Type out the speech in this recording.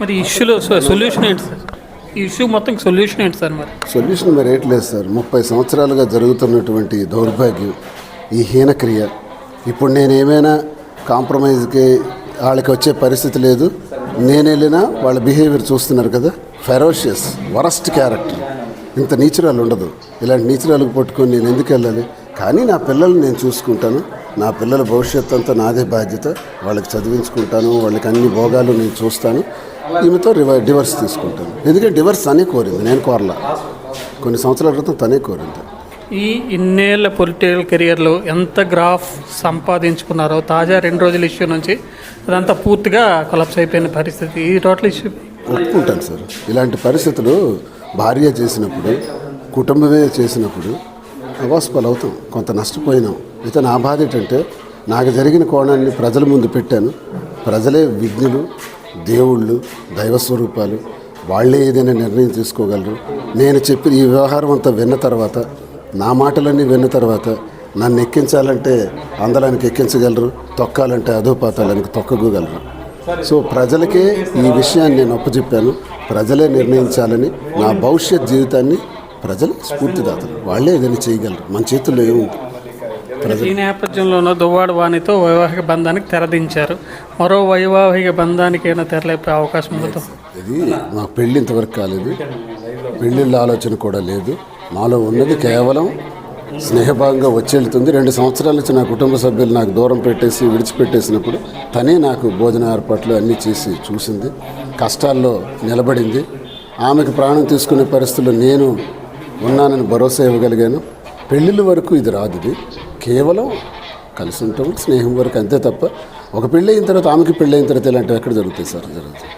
మరి ఇష్యూలో సొల్యూషన్ ఏంటి సార్? ఈ ఇష్యూ మొత్తం సొల్యూషన్ ఏంటి సార్? సొల్యూషన్ మరి ఏట్లేదు సార్. 30 సంవత్సరాలుగా జరుగుతున్నటువంటి దౌర్భాగ్యం, ఈ హీనక్రియ. ఇప్పుడు నేనేమైనా కాంప్రమైజ్కి వాళ్ళకి వచ్చే పరిస్థితి లేదు. నేను వెళ్ళినా వాళ్ళ బిహేవియర్ చూస్తున్నారు కదా, ఫెరోషియస్ వరస్ట్ క్యారెక్టర్. ఇంత నీచురాలు ఉండదు. ఇలాంటి నీచురాలకు పట్టుకొని నేను ఎందుకు వెళ్ళాలి? కానీ నా పిల్లల్ని నేను చూసుకుంటాను. నా పిల్లల భవిష్యత్తు అంతా నాదే బాధ్యత. వాళ్ళకి చదివించుకుంటాను, వాళ్ళకి అన్ని భోగాలు నేను చూస్తాను. ఈమెతో డివర్స్ తీసుకుంటాను. ఎందుకంటే డివర్స్ తనే కోరింది, నేను కోరలా. కొన్ని సంవత్సరాల క్రితం తనే కోరింది. ఈ ఇన్నేళ్ల పొలిటికల్ కెరియర్లో ఎంత గ్రాఫ్ సంపాదించుకున్నారో తాజా 2 రోజుల ఇష్యూ నుంచి అదంతా పూర్తిగా కొలాప్స్ అయిపోయిన పరిస్థితి. ఈ టోటల్ ఇష్యూ ఒప్పుకుంటాను సార్. ఇలాంటి పరిస్థితులు భార్య చేసినప్పుడు, కుటుంబమే చేసినప్పుడు అవాస్పాలు అవుతాం, కొంత నష్టపోయినాం. అయితే నా బాధ ఏంటంటే నాకు జరిగిన కోణాన్ని ప్రజల ముందు పెట్టాను. ప్రజలే విజ్ఞులు, దేవుళ్ళు, దైవస్వరూపాలు. వాళ్ళే ఏదైనా నిర్ణయం తీసుకోగలరు. నేను చెప్పిన ఈ వ్యవహారం అంతా విన్న తర్వాత, నా మాటలన్నీ విన్న తర్వాత నన్ను ఎక్కించాలంటే అందలానికి ఎక్కించగలరు, తొక్కాలంటే అధోపాతాలానికి తొక్కగలరు. సో ప్రజలకే ఈ విషయాన్ని నేను అప్పచెప్పాను. ప్రజలే నిర్ణయించాలని. నా భవిష్యత్ జీవితాన్ని ప్రజలు స్ఫూర్తిదాతలు, వాళ్ళే ఏదైనా చేయగలరు. మన చేతుల్లో ఏముంది? ఈ నేపథ్యంలోనూ దువ్వాడ వాణితో వైవాహిక బంధానికి తెరదించారు. మరో వైవాహిక బంధానికి ఏమైనా తెరలేపే అవకాశం ఉందో? ఇది మా పెళ్ళి ఇంతవరకు కాలేదు. పెళ్ళిళ్ళ ఆలోచన కూడా లేదు. మాలో ఉన్నది కేవలం స్నేహభాగంగా వచ్చేళ్తుంది. 2 సంవత్సరాల నుంచి నా కుటుంబ సభ్యులు నాకు దూరం పెట్టేసి విడిచిపెట్టేసినప్పుడు తనే నాకు భోజన ఏర్పాట్లు అన్నీ చేసి చూసింది. కష్టాల్లో నిలబడింది. ఆమెకు ప్రాణం తీసుకునే పరిస్థితుల్లో నేను ఉన్నానని భరోసా ఇవ్వగలిగాను. పెళ్ళిళ్ళ వరకు ఇది రాదు. ఇది కేవలం కలిసి ఉంటాం, స్నేహం వరకు, అంతే తప్ప ఒక పెళ్ళి అయిన తర్వాత ఆమెకి పెళ్ళి అయిన తర్వాత ఇలాంటివి ఎక్కడ జరుగుతాయి సార్? జరుగుతాయి.